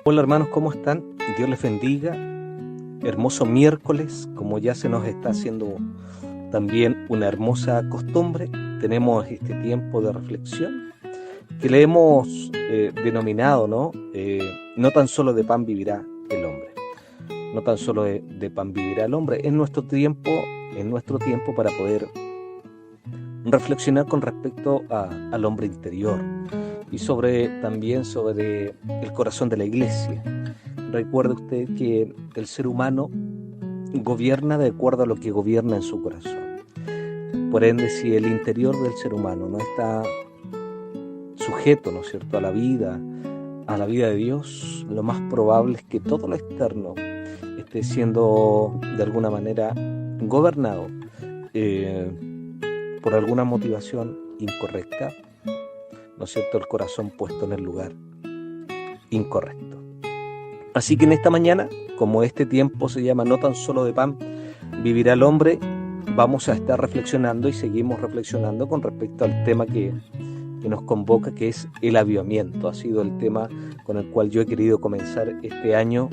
Hola hermanos, ¿cómo están? Dios les bendiga. Hermoso miércoles, como ya se nos está haciendo también una hermosa costumbre, tenemos este tiempo de reflexión que le hemos denominado, ¿no? No tan solo de pan vivirá el hombre, no tan solo de pan vivirá el hombre. Es nuestro tiempo para poder reflexionar con respecto al hombre interior y también sobre el corazón de la iglesia. Recuerde usted que el ser humano gobierna de acuerdo a lo que gobierna en su corazón. Por ende, si el interior del ser humano no está sujeto, ¿no es cierto?, a la vida de Dios, lo más probable es que todo lo externo esté siendo de alguna manera gobernado por alguna motivación incorrecta, ¿no es cierto?, el corazón puesto en el lugar incorrecto. Así que en esta mañana, como este tiempo se llama no tan solo de pan vivirá el hombre, vamos a estar reflexionando y seguimos reflexionando con respecto al tema que nos convoca, que es el avivamiento. Ha sido el tema con el cual yo he querido comenzar este año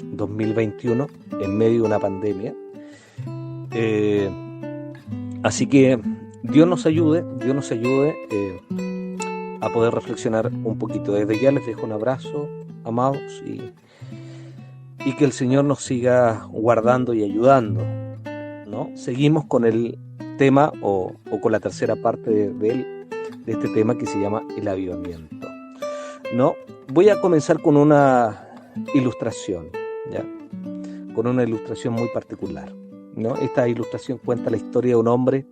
2021 en medio de una pandemia. Así que Dios nos ayude a poder reflexionar un poquito. Desde ya les dejo un abrazo, amados, y que el Señor nos siga guardando y ayudando, ¿no? Seguimos con el tema o con la tercera parte de este tema que se llama el avivamiento, ¿no? Voy a comenzar con una ilustración, ¿ya? Con una ilustración muy particular, ¿no? Esta ilustración cuenta la historia de un hombre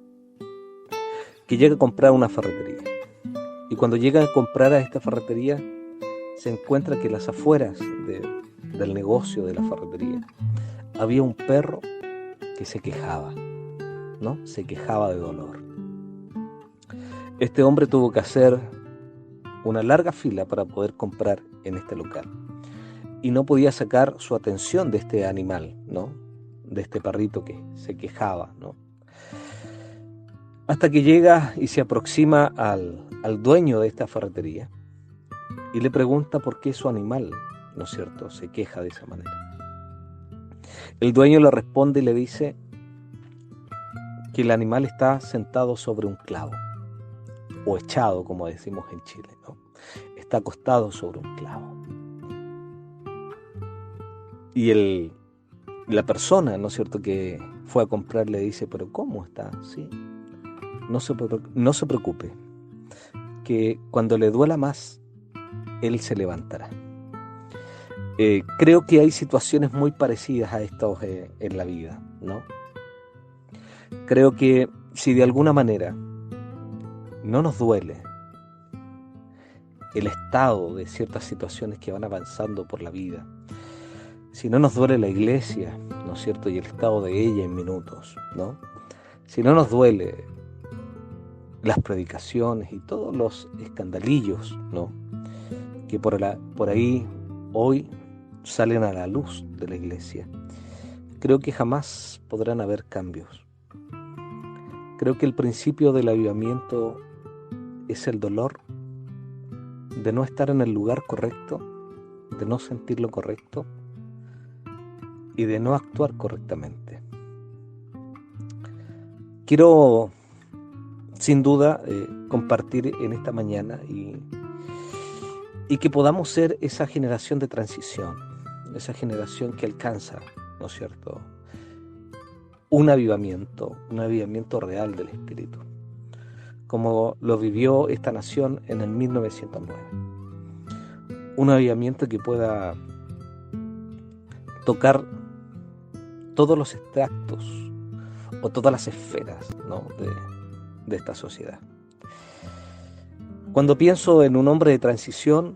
que llega a comprar una ferretería. Y cuando llega a comprar a esta ferretería, se encuentra que en las afueras del negocio de la ferretería había un perro que se quejaba, ¿no? Se quejaba de dolor. Este hombre tuvo que hacer una larga fila para poder comprar en este local y no podía sacar su atención de este animal, ¿no? De este perrito que se quejaba, ¿no? Hasta que llega y se aproxima al dueño de esta ferretería y le pregunta por qué su animal, ¿no es cierto?, se queja de esa manera. El dueño le responde y le dice que el animal está sentado sobre un clavo, o echado, como decimos en Chile, ¿no? Está acostado sobre un clavo. Y la persona, ¿no es cierto?, que fue a comprar le dice, ¿pero cómo está? Sí, no se preocupe, que cuando le duela más, él se levantará. Creo que hay situaciones muy parecidas a estos en la vida, ¿no? Creo que si de alguna manera no nos duele el estado de ciertas situaciones que van avanzando por la vida, si no nos duele la iglesia, ¿no es cierto?, y el estado de ella en minutos, ¿no? Si no nos duele las predicaciones y todos los escandalillos, ¿no?, que por ahí hoy salen a la luz de la iglesia, creo que jamás podrán haber cambios. Creo que el principio del avivamiento es el dolor de no estar en el lugar correcto, de no sentir lo correcto y de no actuar correctamente. Quiero, sin duda, compartir en esta mañana y que podamos ser esa generación de transición, esa generación que alcanza, ¿no es cierto?, un avivamiento real del Espíritu, como lo vivió esta nación en el 1909. Un avivamiento que pueda tocar todos los extractos o todas las esferas, ¿no?, de esta sociedad. Cuando pienso en un hombre de transición,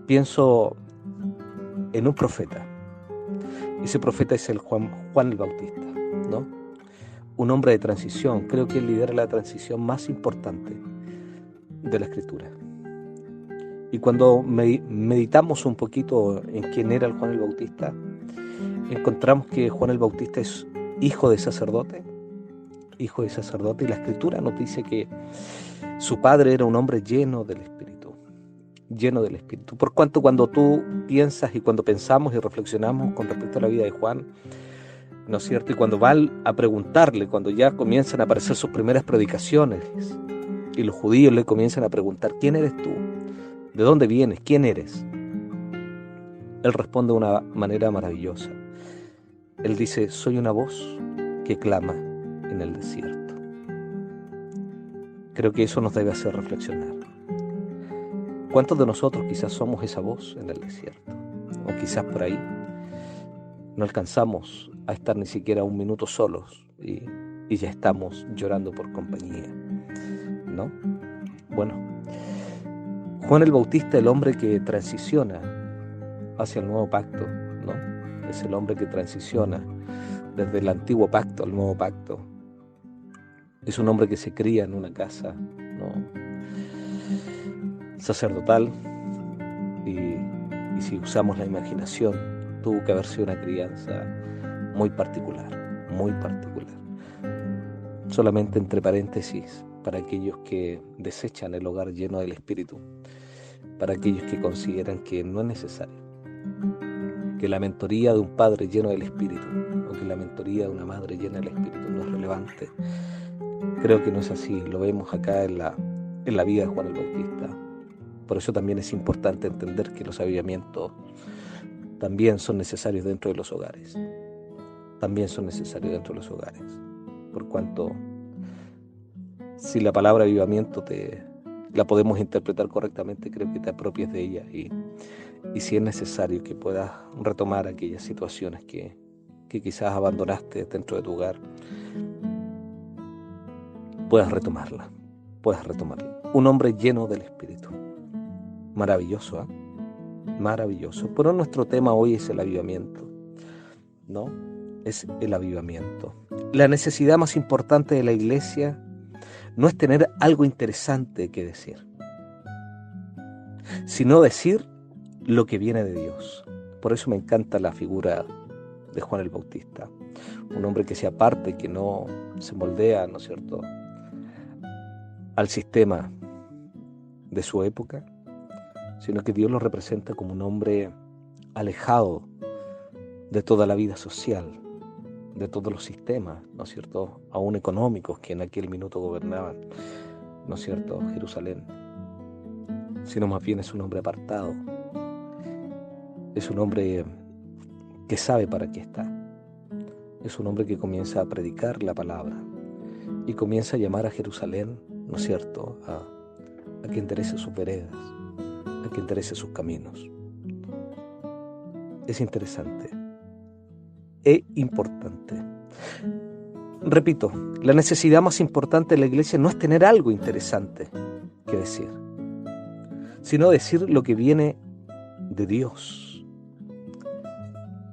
pienso en un profeta. Ese profeta es el Juan el Bautista, ¿no? Un hombre de transición. Creo que él lidera la transición más importante de la Escritura. Y cuando meditamos un poquito en quién era el Juan el Bautista, encontramos que Juan el Bautista es hijo de sacerdote, y la Escritura nos dice que su padre era un hombre lleno del Espíritu. lleno del Espíritu. Por cuanto cuando tú piensas y cuando pensamos y reflexionamos con respecto a la vida de Juan, ¿no es cierto? Y cuando van a preguntarle, cuando ya comienzan a aparecer sus primeras predicaciones, y los judíos le comienzan a preguntar, ¿quién eres tú? ¿De dónde vienes? ¿Quién eres? Él responde de una manera maravillosa. Él dice, soy una voz que clama en el desierto. Creo que eso nos debe hacer reflexionar. ¿Cuántos de nosotros quizás somos esa voz en el desierto? O quizás por ahí no alcanzamos a estar ni siquiera un minuto solos y ya estamos llorando por compañía, ¿no? Bueno, Juan el Bautista, el hombre que transiciona hacia el nuevo pacto, ¿no? Es el hombre que transiciona desde el antiguo pacto al nuevo pacto. Es un hombre que se cría en una casa, ¿no?, sacerdotal, y si usamos la imaginación, tuvo que haber sido una crianza muy particular, muy particular. Solamente entre paréntesis, para aquellos que desechan el hogar lleno del Espíritu, para aquellos que consideran que no es necesario, que la mentoría de un padre lleno del Espíritu o que la mentoría de una madre llena del Espíritu no es relevante. Creo que no es así, lo vemos acá en la vida de Juan el Bautista. Por eso también es importante entender que los avivamientos también son necesarios dentro de los hogares. También son necesarios dentro de los hogares. Por cuanto, si la palabra avivamiento la podemos interpretar correctamente, creo que te apropies de ella y si es necesario que puedas retomar aquellas situaciones que quizás abandonaste dentro de tu hogar, puedas retomarla. Un hombre lleno del Espíritu. Maravilloso, ¿eh? Maravilloso. Pero nuestro tema hoy es el avivamiento, ¿no? Es el avivamiento. La necesidad más importante de la iglesia no es tener algo interesante que decir, sino decir lo que viene de Dios. Por eso me encanta la figura de Juan el Bautista. Un hombre que se aparte, que no se moldea, ¿no es cierto?, al sistema de su época, sino que Dios lo representa como un hombre alejado de toda la vida social, de todos los sistemas, ¿no es cierto?, aún económicos, que en aquel minuto gobernaban, ¿no es cierto?, Jerusalén, sino más bien es un hombre apartado, es un hombre que sabe para qué está, es un hombre que comienza a predicar la palabra y comienza a llamar a Jerusalén, ¿no es cierto?, a que enderece sus veredas, a que enderece sus caminos. Es interesante e importante. Repito, la necesidad más importante de la iglesia no es tener algo interesante que decir, sino decir lo que viene de Dios.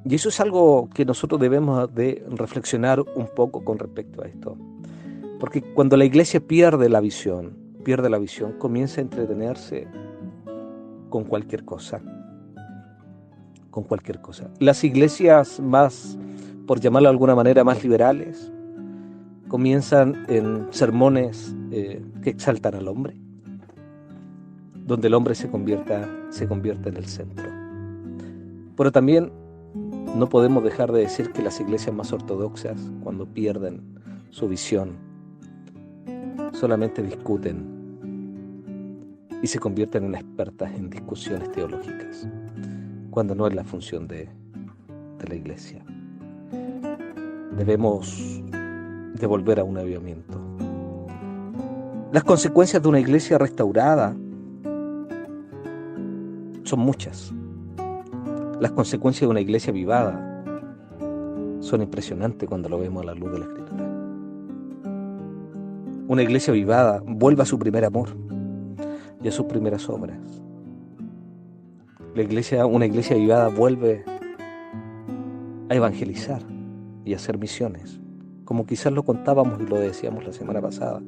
Y eso es algo que nosotros debemos de reflexionar un poco con respecto a esto. Porque cuando la iglesia pierde la visión, comienza a entretenerse con cualquier cosa. Las iglesias más, por llamarlo de alguna manera, más liberales, comienzan en sermones que exaltan al hombre, donde el hombre se convierte en el centro. Pero también no podemos dejar de decir que las iglesias más ortodoxas, cuando pierden su visión, solamente discuten y se convierten en expertas en discusiones teológicas, cuando no es la función de la iglesia. Debemos de volver a un avivamiento. Las consecuencias de una iglesia restaurada son muchas. Las consecuencias de una iglesia avivada son impresionantes cuando lo vemos a la luz de la Escritura. Una iglesia avivada vuelve a su primer amor y a sus primeras obras. Una iglesia avivada vuelve a evangelizar y a hacer misiones, como quizás lo contábamos y lo decíamos la semana pasada.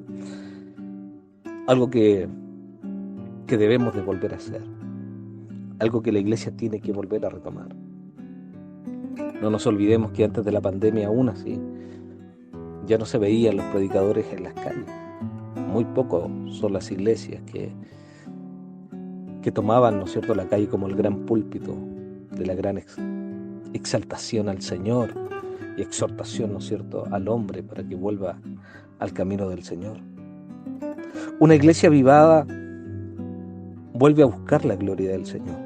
Algo que debemos de volver a hacer, algo que la iglesia tiene que volver a retomar. No nos olvidemos que antes de la pandemia, aún así, ya no se veían los predicadores en las calles. Muy poco son las iglesias que que tomaban, ¿no es cierto?, la calle como el gran púlpito de la gran exaltación al Señor y exhortación, ¿no es cierto?, al hombre para que vuelva al camino del Señor. Una iglesia avivada vuelve a buscar la gloria del Señor.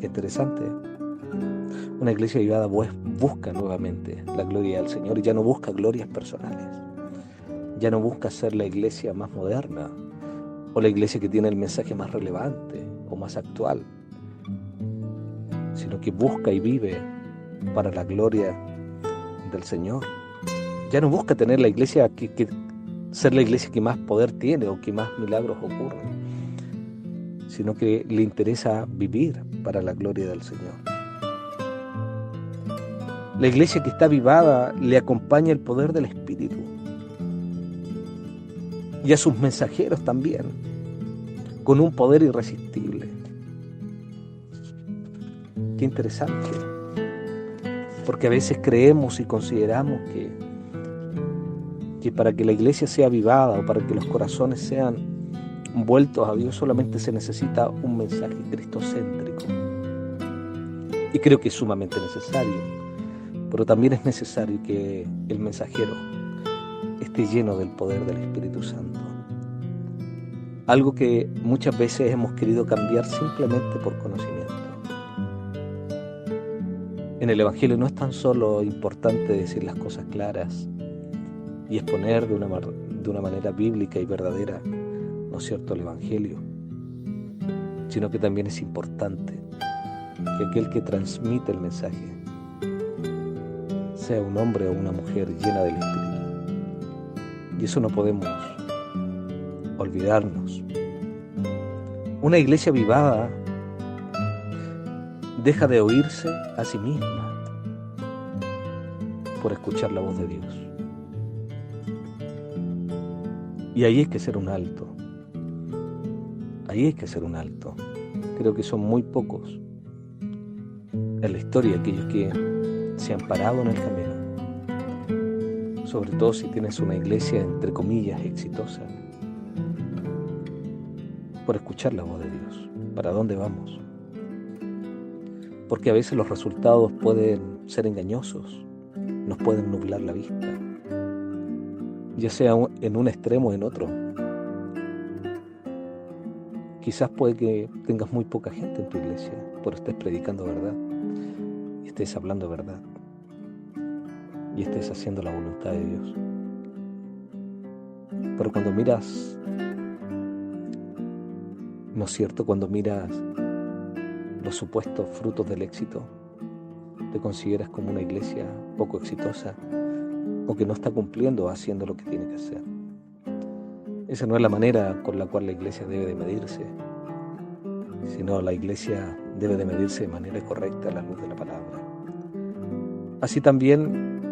Qué interesante. Una iglesia avivada busca nuevamente la gloria del Señor y ya no busca glorias personales. Ya no busca ser la iglesia más moderna o la iglesia que tiene el mensaje más relevante o más actual, sino que busca y vive para la gloria del Señor. Ya no busca tener la iglesia ser la iglesia que más poder tiene o que más milagros ocurren, sino que le interesa vivir para la gloria del Señor. La iglesia que está avivada le acompaña el poder del Espíritu y a sus mensajeros también, con un poder irresistible. Qué interesante, porque a veces creemos y consideramos que para que la iglesia sea avivada o para que los corazones sean vueltos a Dios solamente se necesita un mensaje cristocéntrico. Y creo que es sumamente necesario, pero también es necesario que el mensajero esté lleno del poder del Espíritu Santo. Algo que muchas veces hemos querido cambiar simplemente por conocimiento. En el Evangelio no es tan solo importante decir las cosas claras y exponer de una manera bíblica y verdadera, ¿no es cierto?, el Evangelio, sino que también es importante que aquel que transmite el mensaje sea un hombre o una mujer llena del Espíritu. Y eso no podemos olvidarnos. Una iglesia avivada deja de oírse a sí misma por escuchar la voz de Dios. Y ahí hay que hacer un alto. Ahí hay que hacer un alto. Creo que son muy pocos en la historia aquellos que se han parado en el camino. Sobre todo si tienes una iglesia, entre comillas, exitosa, por escuchar la voz de Dios. ¿Para dónde vamos? Porque a veces los resultados pueden ser engañosos, nos pueden nublar la vista, ya sea en un extremo o en otro. Quizás puede que tengas muy poca gente en tu iglesia, pero estés predicando verdad, y estés hablando verdad, y estés haciendo la voluntad de Dios. Pero cuando miras, ¿no es cierto?, cuando miras los supuestos frutos del éxito, te consideras como una iglesia poco exitosa o que no está cumpliendo o haciendo lo que tiene que hacer. Esa no es la manera con la cual la iglesia debe de medirse, sino la iglesia debe de medirse de manera correcta a la luz de la palabra. Así también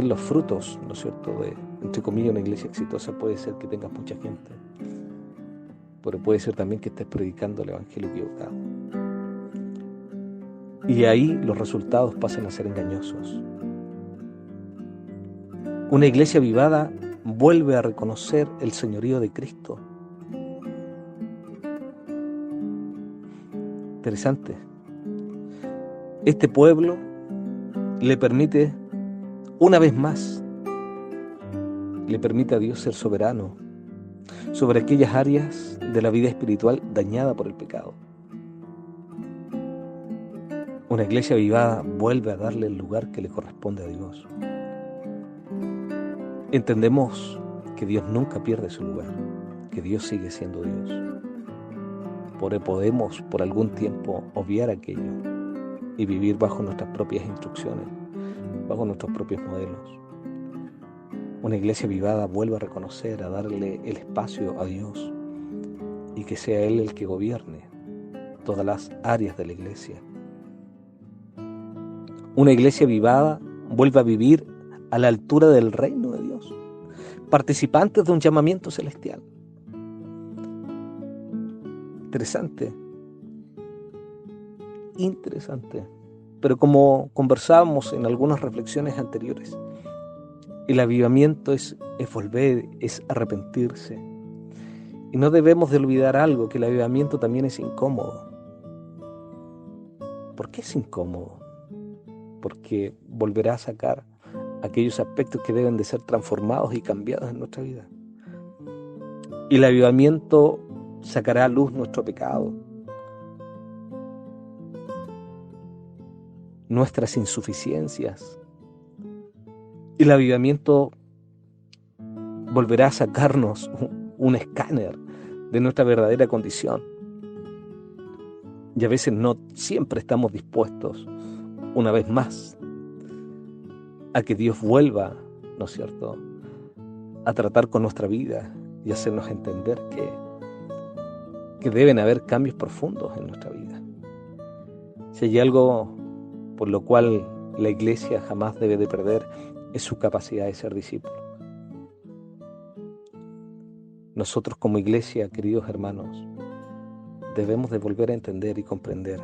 los frutos, ¿no es cierto?, de, entre comillas, una iglesia exitosa puede ser que tengas mucha gente, pero puede ser también que estés predicando el evangelio equivocado. Y ahí los resultados pasan a ser engañosos. Una iglesia avivada vuelve a reconocer el señorío de Cristo. Interesante. Este pueblo le permite, una vez más, le permite a Dios ser soberano sobre aquellas áreas de la vida espiritual dañada por el pecado. Una iglesia avivada vuelve a darle el lugar que le corresponde a Dios. Entendemos que Dios nunca pierde su lugar, que Dios sigue siendo Dios. Podemos por algún tiempo obviar aquello y vivir bajo nuestras propias instrucciones, bajo nuestros propios modelos. Una iglesia avivada vuelve a reconocer, a darle el espacio a Dios y que sea Él el que gobierne todas las áreas de la iglesia. Una iglesia avivada vuelve a vivir a la altura del reino de Dios, participantes de un llamamiento celestial. Interesante. Pero como conversábamos en algunas reflexiones anteriores, el avivamiento es volver, es arrepentirse, Y no debemos de olvidar algo, que el avivamiento también es incómodo. ¿Por qué es incómodo? Porque volverá a sacar aquellos aspectos que deben de ser transformados y cambiados en nuestra vida. Y el avivamiento sacará a luz nuestro pecado, nuestras insuficiencias. Y el avivamiento volverá a sacarnos un escáner de nuestra verdadera condición. Y a veces no siempre estamos dispuestos, una vez más, a que Dios vuelva, ¿no es cierto?, a tratar con nuestra vida y hacernos entender que deben haber cambios profundos en nuestra vida. Si hay algo por lo cual la iglesia jamás debe de perder, es su capacidad de ser discípulo. Nosotros como iglesia, queridos hermanos, debemos de volver a entender y comprender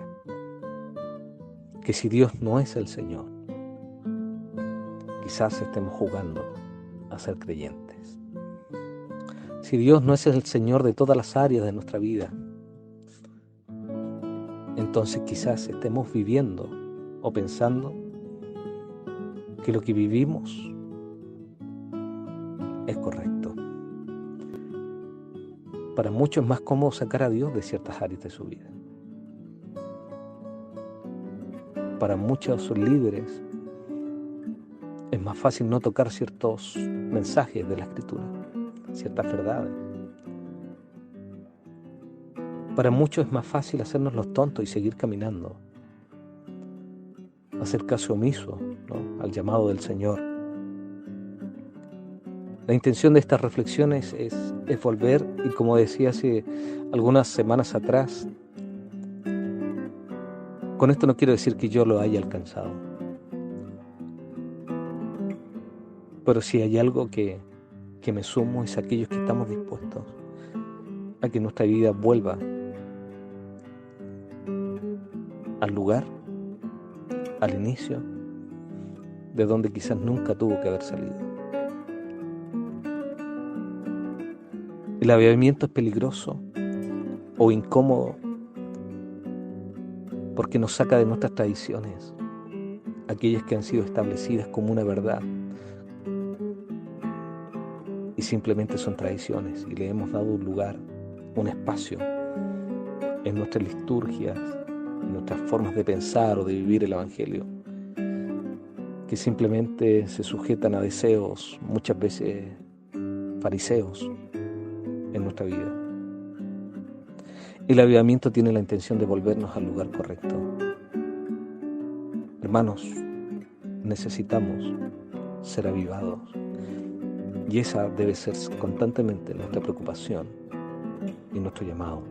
que si Dios no es el Señor, quizás estemos jugando a ser creyentes. Si Dios no es el Señor de todas las áreas de nuestra vida, entonces quizás estemos viviendo o pensando que lo que vivimos es correcto. Para muchos es más cómodo sacar a Dios de ciertas áreas de su vida. Para muchos líderes es más fácil no tocar ciertos mensajes de la Escritura, ciertas verdades. Para muchos es más fácil hacernos los tontos y seguir caminando, hacer caso omiso, ¿no?, al llamado del Señor. La intención de estas reflexiones es volver, y como decía hace algunas semanas atrás, con esto no quiero decir que yo lo haya alcanzado, pero si hay algo que me sumo es aquellos que estamos dispuestos a que nuestra vida vuelva al lugar, al inicio, de donde quizás nunca tuvo que haber salido. El avivamiento es peligroso o incómodo porque nos saca de nuestras tradiciones, aquellas que han sido establecidas como una verdad, y simplemente son tradiciones, y le hemos dado un lugar, un espacio en nuestras liturgias, en nuestras formas de pensar o de vivir el Evangelio, que simplemente se sujetan a deseos, muchas veces fariseos, en nuestra vida. El avivamiento tiene la intención de volvernos al lugar correcto. Hermanos, necesitamos ser avivados, y esa debe ser constantemente nuestra preocupación y nuestro llamado.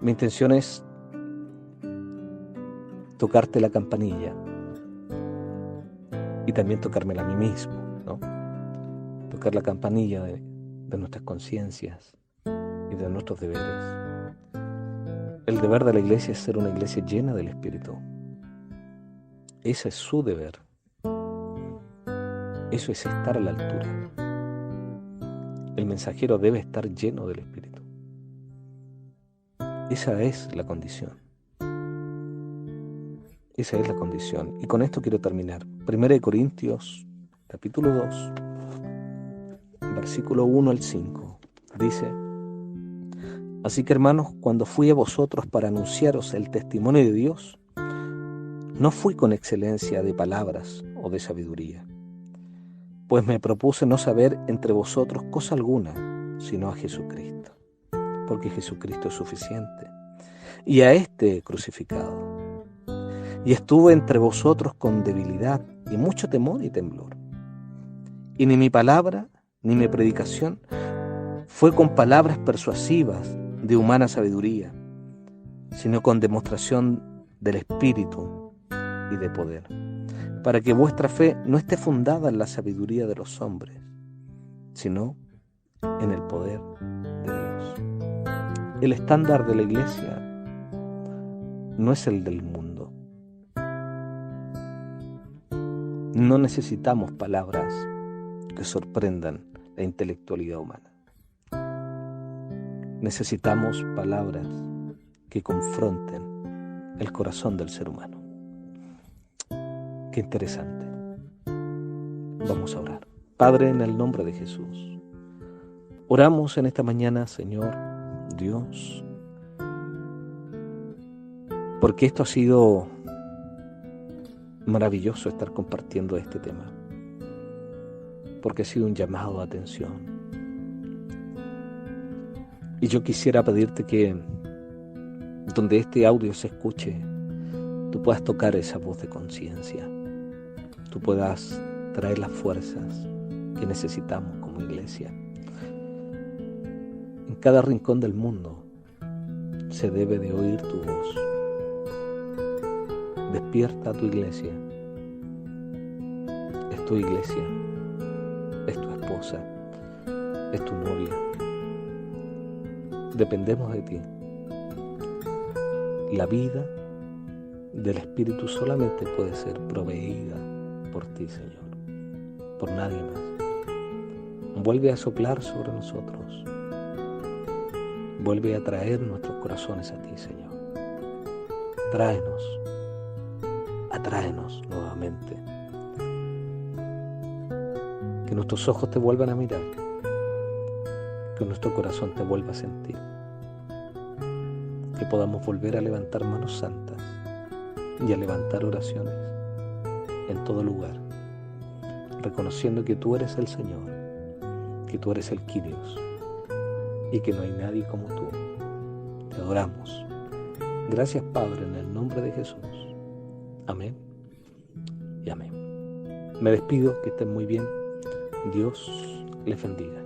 Mi intención es tocarte la campanilla y también tocármela a mí mismo, ¿no? Tocar la campanilla de nuestras conciencias y de nuestros deberes. El deber de la iglesia es ser una iglesia llena del Espíritu. Ese es su deber. Eso es estar a la altura. El mensajero debe estar lleno del Espíritu. Esa es la condición. Esa es la condición. Y con esto quiero terminar. 1 Corintios, capítulo 2, versículo 1 al 5. Dice: así que, hermanos, cuando fui a vosotros para anunciaros el testimonio de Dios, no fui con excelencia de palabras o de sabiduría, pues me propuse no saber entre vosotros cosa alguna, sino a Jesucristo, porque Jesucristo es suficiente, y a éste he crucificado. Y estuve entre vosotros con debilidad y mucho temor y temblor. Y ni mi palabra ni mi predicación fue con palabras persuasivas de humana sabiduría, sino con demostración del Espíritu y de poder, para que vuestra fe no esté fundada en la sabiduría de los hombres, sino en el poder de Dios. El estándar de la iglesia no es el del mundo. No necesitamos palabras que sorprendan la intelectualidad humana. necesitamos palabras que confronten el corazón del ser humano. Qué interesante. Vamos a orar. Padre, en el nombre de Jesús, oramos en esta mañana, Señor Dios, porque esto ha sido maravilloso estar compartiendo este tema, porque ha sido un llamado de atención. Y yo quisiera pedirte que donde este audio se escuche, tú puedas tocar esa voz de conciencia, tú puedas traer las fuerzas que necesitamos como iglesia. En cada rincón del mundo se debe de oír tu voz. Despierta a tu iglesia. Es tu iglesia, es tu esposa, es tu novia. Dependemos de ti. La vida del Espíritu solamente puede ser proveída por ti, Señor, por nadie más. Vuelve a soplar sobre nosotros. Vuelve a traer nuestros corazones a ti, Señor. Atráenos nuevamente. Que nuestros ojos te vuelvan a mirar. Que nuestro corazón te vuelva a sentir. Que podamos volver a levantar manos santas y a levantar oraciones en todo lugar, reconociendo que tú eres el Señor, que tú eres el Kyrios y que no hay nadie como tú. Te adoramos. Gracias, Padre, en el nombre de Jesús. Amén y amén. Me despido, que estén muy bien. Dios les bendiga.